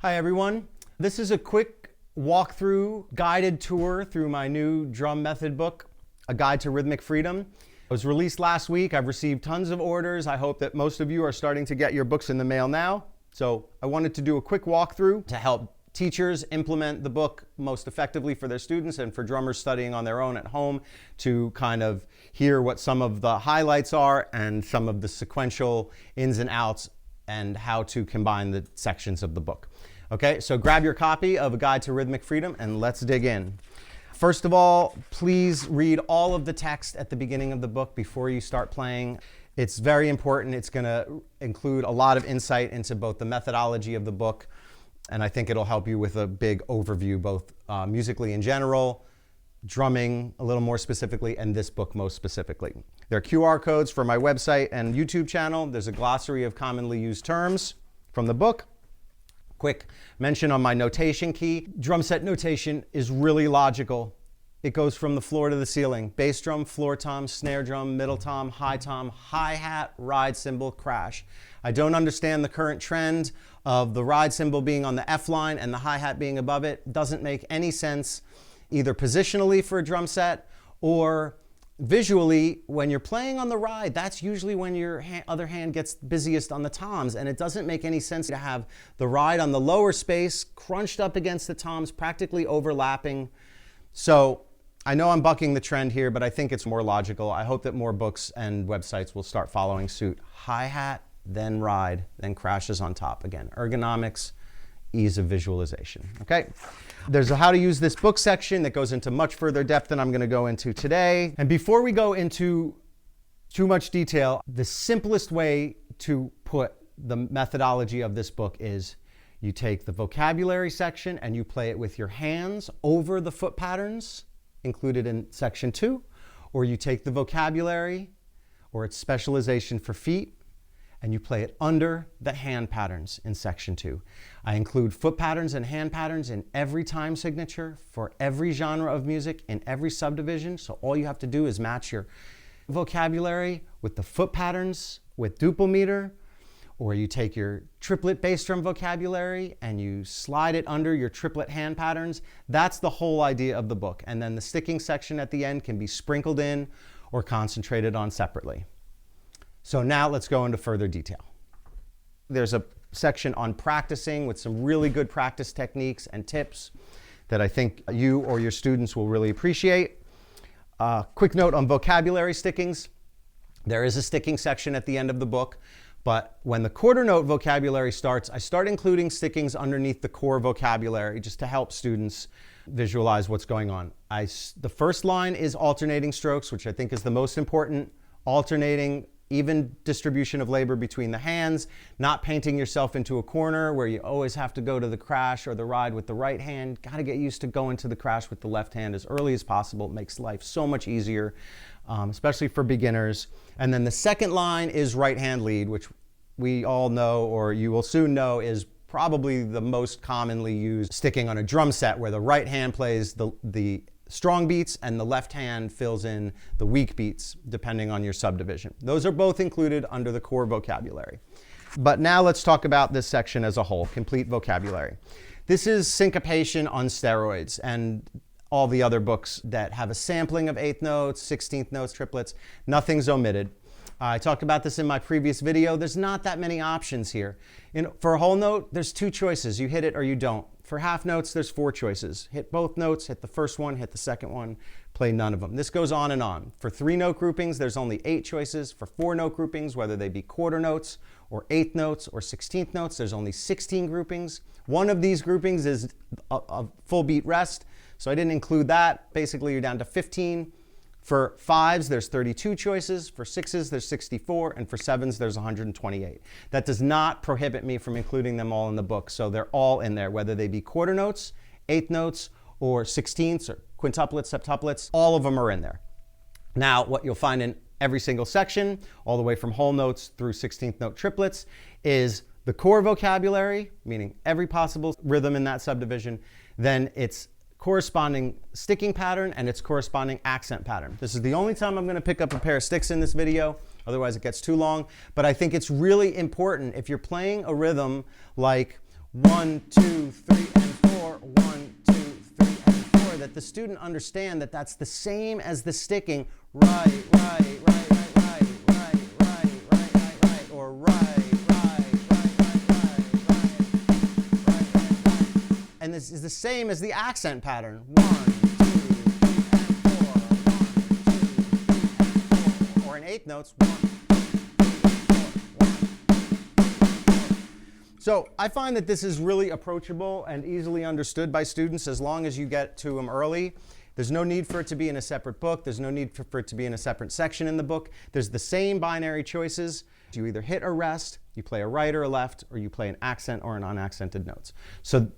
Hi everyone. This is a quick walkthrough, guided tour through my new drum method book, A Guide to Rhythmic Freedom. It was released last week. I've received tons of orders. I hope that most of you are starting to get your books in the mail now. So I wanted to do a quick walkthrough to help teachers implement the book most effectively for their students and for drummers studying on their own at home to kind of hear what some of the highlights are and some of the sequential ins and outs and how to combine the sections of the book. Okay, so grab your copy of A Guide to Rhythmic Freedom and let's dig in. First of all, please read all of the text at the beginning of the book before you start playing. It's very important. It's going to include a lot of insight into both the methodology of the book, and I think it'll help you with a big overview, both musically in general, drumming a little more specifically, and this book most specifically. There are QR codes for my website and YouTube channel. There's a glossary of commonly used terms from the book. Quick mention on my notation key. Drum set notation is really logical. It goes from the floor to the ceiling. Bass drum, floor tom, snare drum, middle tom, hi-hat, ride cymbal, crash. I don't understand the current trend of the ride cymbal being on the F line and the hi-hat being above it. Doesn't make any sense either positionally for a drum set or visually. When you're playing on the ride, that's usually when your other hand gets busiest on the toms, and it doesn't make any sense to have the ride on the lower space crunched up against the toms, practically overlapping. So I know I'm bucking the trend here, but I think it's more logical. I hope that more books and websites will start following suit. Hi-hat, then ride, then crashes on top. Again, ergonomics, ease of visualization, okay? There's a how to use this book section that goes into much further depth than I'm gonna go into today. And before we go into too much detail, the simplest way to put the methodology of this book is you take the vocabulary section and you play it with your hands over the foot patterns included in section 2, or you take the vocabulary or its specialization for feet and you play it under the hand patterns in section 2. I include foot patterns and hand patterns in every time signature for every genre of music in every subdivision. So all you have to do is match your vocabulary with the foot patterns with duple meter, or you take your triplet bass drum vocabulary and you slide it under your triplet hand patterns. That's the whole idea of the book. And then the sticking section at the end can be sprinkled in or concentrated on separately. So now let's go into further detail. There's a section on practicing with some really good practice techniques and tips that I think you or your students will really appreciate. Quick note on vocabulary stickings. There is a sticking section at the end of the book, but when the quarter note vocabulary starts, I start including stickings underneath the core vocabulary just to help students visualize what's going on. The first line is alternating strokes, which I think is the most important. Alternating, even distribution of labor between the hands, not painting yourself into a corner where you always have to go to the crash or the ride with the right hand. Got to get used to going to the crash with the left hand as early as possible. It makes life so much easier, especially for beginners. And then the second line is right hand lead, which we all know, or you will soon know, is probably the most commonly used sticking on a drum set, where the right hand plays the strong beats and the left hand fills in the weak beats depending on your subdivision. Those are both included under the core vocabulary. But now let's talk about this section as a whole, complete vocabulary. This is syncopation on steroids, and all the other books that have a sampling of 8th notes, 16th notes, triplets, nothing's omitted. I talked about this in my previous video. There's not that many options here. For a whole note, there's 2 choices. You hit it or you don't. For half notes, there's 4 choices. Hit both notes, hit the first one, hit the second one, play none of them. This goes on and on. For 3-note groupings, there's only 8 choices. For 4-note groupings, whether they be quarter notes or 8th notes or 16th notes, there's only 16 groupings. One of these groupings is a full beat rest, so I didn't include that. Basically, you're down to 15. For 5s, there's 32 choices. For 6s, there's 64. And for 7s, there's 128. That does not prohibit me from including them all in the book. So they're all in there, whether they be quarter notes, 8th notes, or 16ths, or quintuplets, septuplets. All of them are in there. Now, what you'll find in every single section, all the way from whole notes through 16th note triplets, is the core vocabulary, meaning every possible rhythm in that subdivision. Then it's corresponding sticking pattern and its corresponding accent pattern. This is the only time I'm going to pick up a pair of sticks in this video, otherwise it gets too long. But I think it's really important if you're playing a rhythm like 1, 2, 3, and 4, 1, 2, 3, and 4, that the student understand that that's the same as the sticking right, right, right, right, right, right, right, right, right, right, or right, right, right, right, right, right, right. And this is the same as the accent pattern. 1, 2, 3, and 4, 1, 2, 3, and 4, or in eighth notes, 1. So I find that this is really approachable and easily understood by students as long as you get to them early. There's no need for it to be in a separate book. There's no need for it to be in a separate section in the book. There's the same binary choices. You either hit or rest, you play a right or a left, or you play an accent or an unaccented notes. So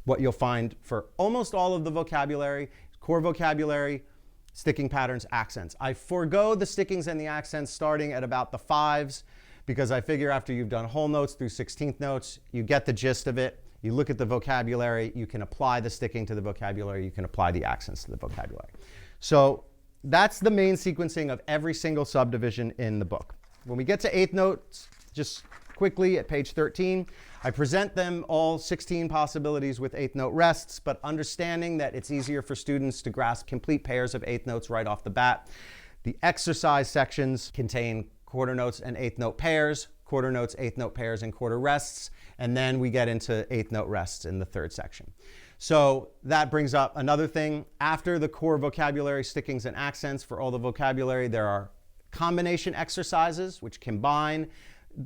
what you'll find for almost all of the vocabulary, core vocabulary, sticking patterns, accents. I forego the stickings and the accents starting at about the 5s, because I figure after you've done whole notes through 16th notes, you get the gist of it. You look at the vocabulary, you can apply the sticking to the vocabulary, you can apply the accents to the vocabulary. So that's the main sequencing of every single subdivision in the book. When we get to eighth notes, just quickly at page 13, I present them all 16 possibilities with eighth note rests, but understanding that it's easier for students to grasp complete pairs of eighth notes right off the bat. The exercise sections contain quarter notes and eighth note pairs, quarter notes, eighth note pairs, and quarter rests. And then we get into eighth note rests in the third section. So that brings up another thing. After the core vocabulary, stickings, and accents for all the vocabulary, there are combination exercises which combine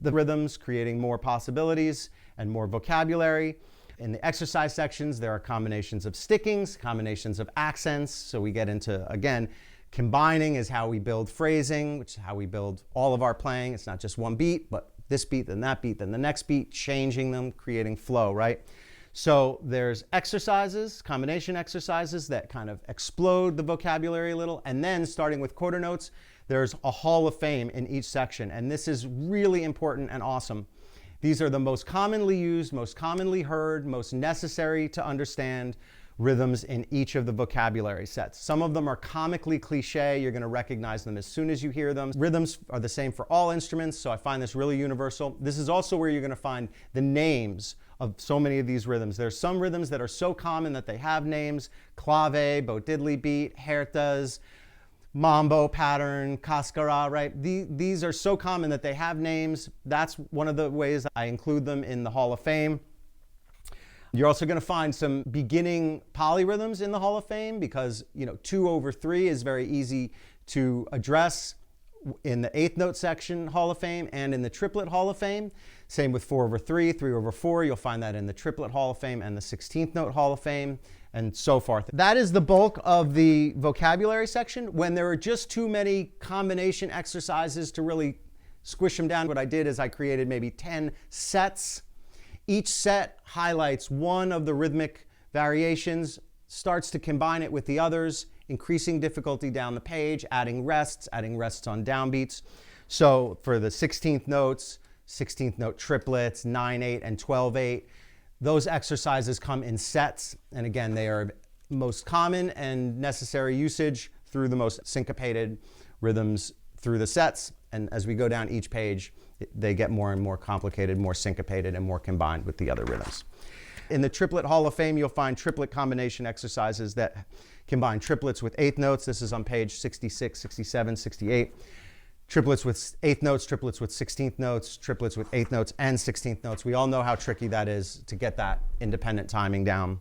the rhythms, creating more possibilities and more vocabulary. In the exercise sections, there are combinations of stickings, combinations of accents. So we get into, again, combining is how we build phrasing, which is how we build all of our playing. It's not just one beat, but this beat, then that beat, then the next beat, changing them, creating flow, right? So there's exercises, combination exercises that kind of explode the vocabulary a little. And then starting with quarter notes, there's a hall of fame in each section. And this is really important and awesome. These are the most commonly used, most commonly heard, most necessary to understand rhythms in each of the vocabulary sets. Some of them are comically cliche. You're going to recognize them as soon as you hear them. Rhythms are the same for all instruments, so I find this really universal. This is also where you're going to find the names of so many of these rhythms. There's some rhythms that are so common that they have names: clave, bo diddly beat, hertas, mambo pattern, cascara, right? These are so common that they have names. That's one of the ways I include them in the Hall of Fame. You're also going to find some beginning polyrhythms in the Hall of Fame because, 2/3 is very easy to address in the eighth note section Hall of Fame and in the triplet Hall of Fame. Same with 4/3, 3/4. You'll find that in the triplet Hall of Fame and the 16th note Hall of Fame, and so forth. That is the bulk of the vocabulary section. When there are just too many combination exercises to really squish them down, what I did is I created maybe 10 sets. Each set highlights one of the rhythmic variations, starts to combine it with the others, increasing difficulty down the page, adding rests on downbeats. So for the 16th notes, 16th note triplets, 9/8 and 12/8, those exercises come in sets. And again, they are most common and necessary usage through the most syncopated rhythms through the sets. And as we go down each page, they get more and more complicated, more syncopated, and more combined with the other rhythms. In the Triplet Hall of Fame, you'll find triplet combination exercises that combine triplets with eighth notes. This is on page 66, 67, 68. Triplets with eighth notes, triplets with 16th notes, triplets with eighth notes and 16th notes. We all know how tricky that is to get that independent timing down.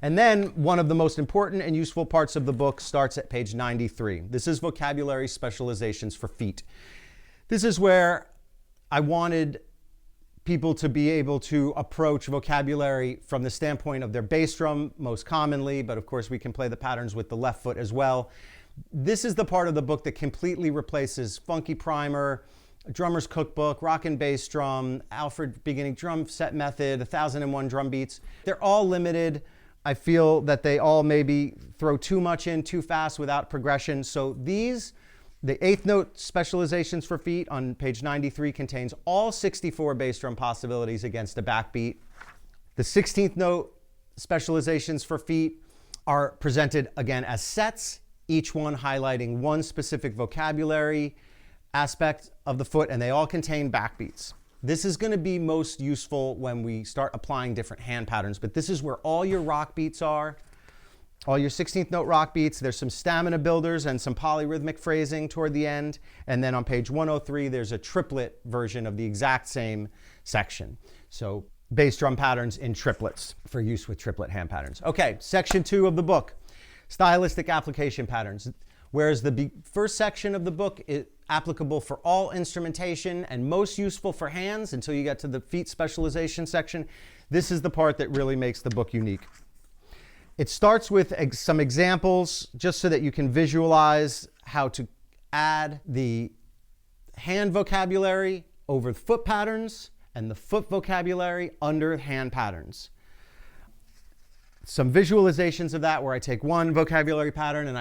And then one of the most important and useful parts of the book starts at page 93. This is vocabulary specializations for feet. This is where I wanted people to be able to approach vocabulary from the standpoint of their bass drum most commonly, but of course we can play the patterns with the left foot as well. This is the part of the book that completely replaces Funky Primer, Drummer's Cookbook, Rock and Bass Drum, Alfred Beginning Drum Set Method, 1001 Drum Beats. They're all limited. I feel that they all maybe throw too much in too fast without progression. So the eighth note specializations for feet on page 93 contains all 64 bass drum possibilities against a backbeat. The 16th note specializations for feet are presented again as sets, each one highlighting one specific vocabulary aspect of the foot, and they all contain backbeats. This is going to be most useful when we start applying different hand patterns, but this is where all your rock beats are, all your 16th note rock beats. There's some stamina builders and some polyrhythmic phrasing toward the end. And then on page 103, there's a triplet version of the exact same section. So bass drum patterns in triplets for use with triplet hand patterns. Okay, section 2 of the book, stylistic application patterns. Whereas the first section of the book is applicable for all instrumentation and most useful for hands until you get to the feet specialization section, this is the part that really makes the book unique. It starts with some examples just so that you can visualize how to add the hand vocabulary over foot patterns and the foot vocabulary under hand patterns. Some visualizations of that where I take one vocabulary pattern and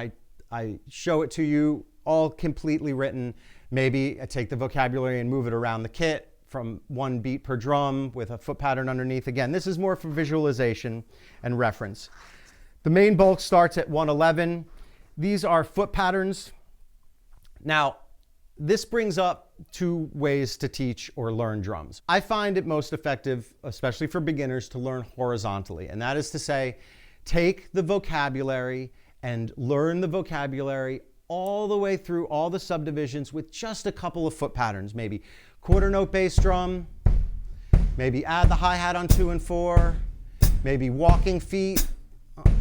I show it to you all completely written. Maybe I take the vocabulary and move it around the kit from one beat per drum with a foot pattern underneath. Again, this is more for visualization and reference. The main bulk starts at 111. These are foot patterns. Now, this brings up two ways to teach or learn drums. I find it most effective, especially for beginners, to learn horizontally. And that is to say, take the vocabulary and learn the vocabulary all the way through all the subdivisions with just a couple of foot patterns. Maybe quarter note bass drum, maybe add the hi-hat on 2 and 4, maybe walking feet,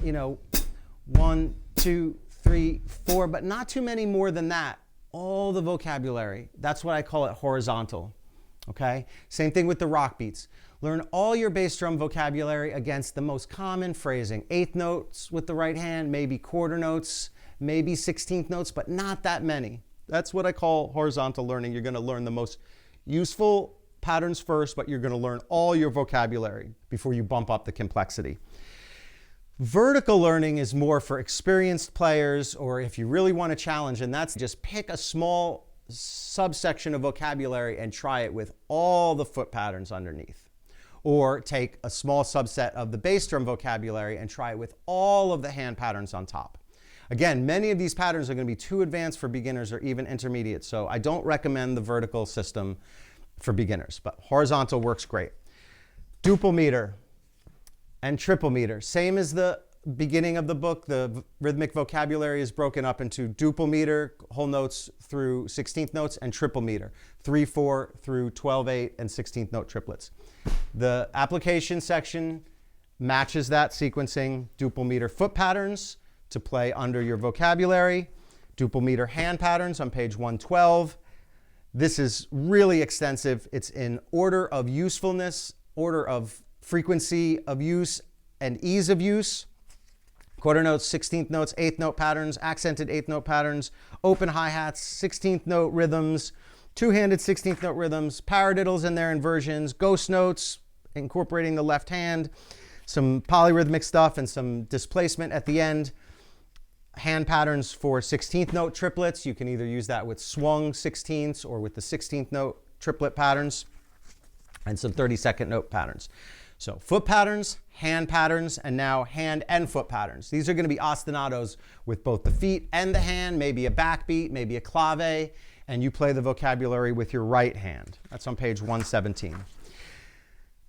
1, 2, 3, 4, but not too many more than that. All the vocabulary. That's what I call it horizontal. Okay? Same thing with the rock beats. Learn all your bass drum vocabulary against the most common phrasing. 8th notes with the right hand, maybe quarter notes, maybe 16th notes, but not that many. That's what I call horizontal learning. You're going to learn the most useful patterns first, but you're going to learn all your vocabulary before you bump up the complexity. Vertical learning is more for experienced players, or if you really want a challenge, and that's just pick a small subsection of vocabulary and try it with all the foot patterns underneath. Or take a small subset of the bass drum vocabulary and try it with all of the hand patterns on top. Again, many of these patterns are going to be too advanced for beginners or even intermediate, so I don't recommend the vertical system for beginners, but horizontal works great. Duple meter and triple meter. Same as the beginning of the book, the rhythmic vocabulary is broken up into duple meter, whole notes through 16th notes, and triple meter, 3/4 through 12/8 and 16th note triplets. The application section matches that sequencing. Duple meter foot patterns to play under your vocabulary. Duple meter hand patterns on page 112. This is really extensive. It's in order of usefulness, order of frequency of use, and ease of use. Quarter notes, 16th notes, 8th note patterns, accented 8th note patterns, open hi-hats, 16th note rhythms, two-handed 16th note rhythms, paradiddles and their inversions, ghost notes, incorporating the left hand, some polyrhythmic stuff and some displacement at the end. Hand patterns for 16th note triplets. You can either use that with swung 16ths or with the 16th note triplet patterns, and some 32nd note patterns. So foot patterns, hand patterns, and now hand and foot patterns. These are going to be ostinatos with both the feet and the hand, maybe a backbeat, maybe a clave, and you play the vocabulary with your right hand. That's on page 117.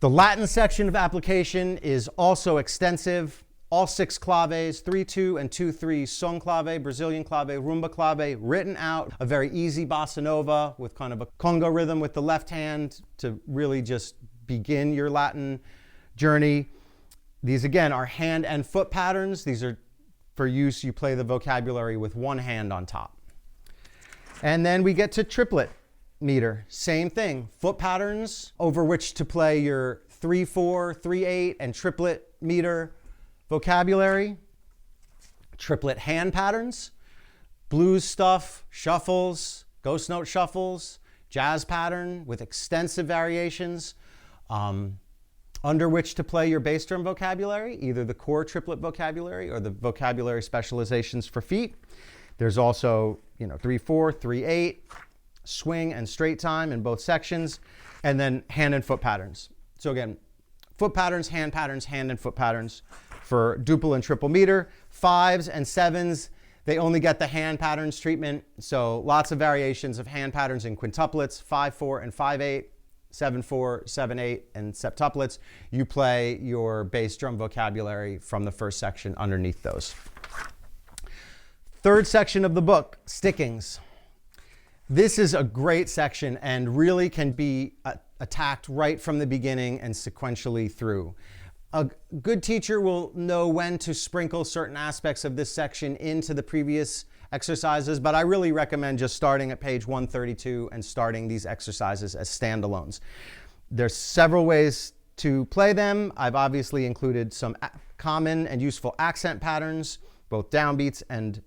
The Latin section of application is also extensive. All 6 claves, 3/2 and 2/3, son clave, Brazilian clave, rumba clave, written out. A very easy bossa nova with kind of a conga rhythm with the left hand to really just begin your Latin journey. These again are hand and foot patterns. These are for use, you play the vocabulary with one hand on top. And then we get to triplet meter. Same thing, foot patterns over which to play your 3/4, 3/8, and triplet meter vocabulary. Triplet hand patterns, blues stuff, shuffles, ghost note shuffles, jazz pattern with extensive variations, under which to play your bass drum vocabulary, either the core triplet vocabulary or the vocabulary specializations for feet. There's also, 3/4, 3/8, swing and straight time in both sections, and then hand and foot patterns. So again, foot patterns, hand and foot patterns for duple and triple meter. 5s and 7s, they only get the hand patterns treatment, so lots of variations of hand patterns in quintuplets, 5/4 and 5/8, 7/4, 7/8, and septuplets, you play your bass drum vocabulary from the first section underneath those. Third section of the book, stickings. This is a great section and really can be attacked right from the beginning and sequentially through. A good teacher will know when to sprinkle certain aspects of this section into the previous exercises, but I really recommend just starting at page 132 and starting these exercises as standalones. There's several ways to play them. I've obviously included some common and useful accent patterns, both downbeats and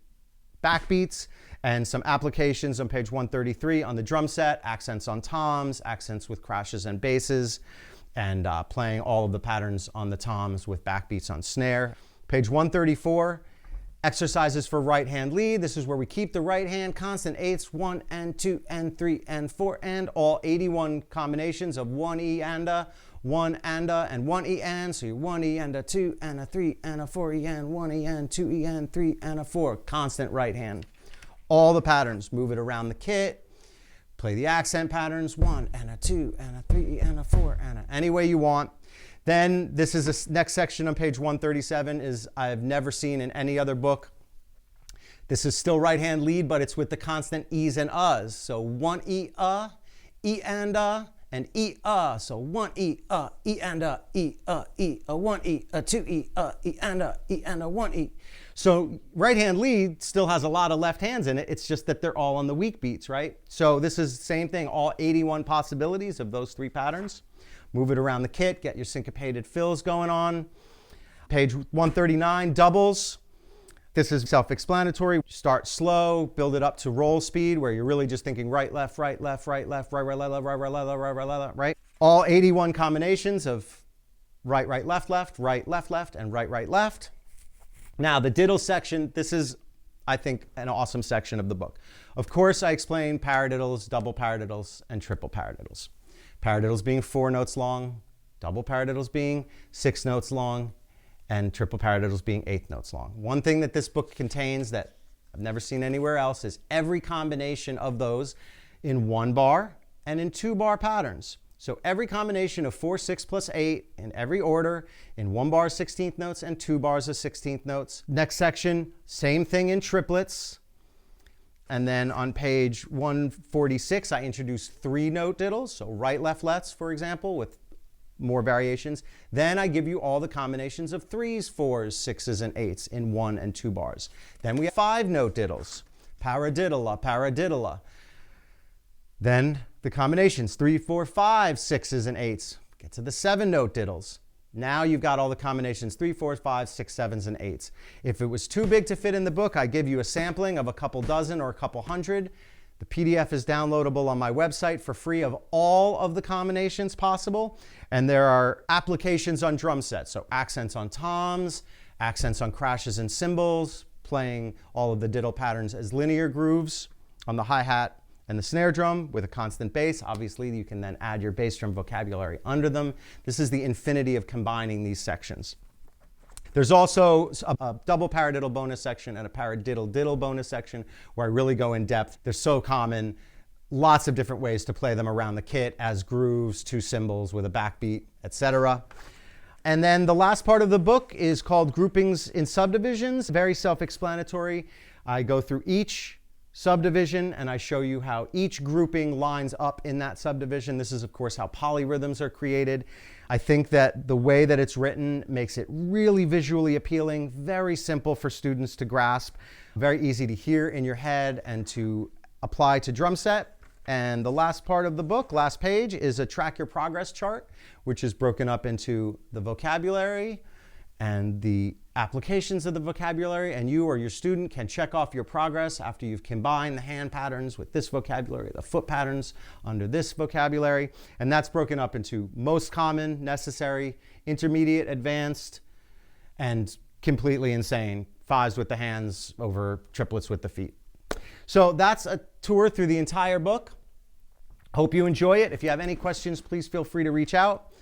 backbeats, and some applications on page 133 on the drum set, accents on toms, accents with crashes and basses, and playing all of the patterns on the toms with backbeats on snare. Page 134, exercises for right hand lead. This is where we keep the right hand constant eighths, 1 and 2 and 3 and 4, and all 81 combinations of 1E and a, 1 and a, and 1E and. So you 1E and a 2 and a 3 and a 4E and 1E and 2E and 3 and a 4. Constant right hand. All the patterns. Move it around the kit. Play the accent patterns, 1 and a 2 and a 3 and a 4 and a, any way you want. Then this is the next section on page 137 is I've never seen in any other book. This is still right hand lead, but it's with the constant E's and U's. So 1E E and and E So 1E E and E 1E 2E E and E and 1E. So right hand lead still has a lot of left hands in it. It's just that they're all on the weak beats, right? So this is the same thing, all 81 possibilities of those three patterns. Move it around the kit, get your syncopated fills going on. Page 139, doubles. This is self-explanatory. Start slow, build it up to roll speed where you're really just thinking right, left, right, left, right, left, right, right, left, right, right, left, right, right, left, right. All 81 combinations of right, right, left, left, right, left, and right, right, left. Now, the Diddles section, this is, I think, an awesome section of the book. Of course, I explain paradiddles, double paradiddles, and triple paradiddles. Paradiddles being 4 notes long, double paradiddles being 6 notes long, and triple paradiddles being 8 notes long. One thing that this book contains that I've never seen anywhere else is every combination of those in 1 bar and in 2 bar patterns. So every combination of 4, 6, plus 8 in every order in 1 bar 16th notes and 2 bars of 16th notes. Next section, same thing in triplets. And then on page 146, I introduce 3-note diddles. So right, left, lefts, for example, with more variations. Then I give you all the combinations of 3s, 4s, 6s, and 8s in 1 and 2 bars. Then we have 5-note diddles. Paradiddle, paradiddle. Then the combinations, 3, 4, 5, 6s, and 8s. Get to the 7-note diddles. Now you've got all the combinations, 3, 4, 5, 6, 7s, and 8s. If it was too big to fit in the book, I give you a sampling of a couple dozen or a couple hundred. The PDF is downloadable on my website for free of all of the combinations possible. And there are applications on drum sets, so accents on toms, accents on crashes and cymbals, playing all of the diddle patterns as linear grooves on the hi-hat and the snare drum with a constant bass. Obviously, you can then add your bass drum vocabulary under them. This is the infinity of combining these sections. There's also a double paradiddle bonus section and a paradiddle diddle bonus section where I really go in depth. They're so common, lots of different ways to play them around the kit as grooves, 2 cymbals with a backbeat, etc. And then the last part of the book is called Groupings in Subdivisions. Very self-explanatory. I go through each subdivision and I show you how each grouping lines up in that subdivision. This is, of course, how polyrhythms are created. I think that the way that it's written makes it really visually appealing, very simple for students to grasp, very easy to hear in your head and to apply to drum set. And the last part of the book, last page, is a track your progress chart, which is broken up into the vocabulary and the applications of the vocabulary, and you or your student can check off your progress after you've combined the hand patterns with this vocabulary, the foot patterns under this vocabulary, and that's broken up into most common, necessary, intermediate, advanced, and completely insane, 5s with the hands over triplets with the feet. So that's a tour through the entire book. Hope you enjoy it. If you have any questions, please feel free to reach out.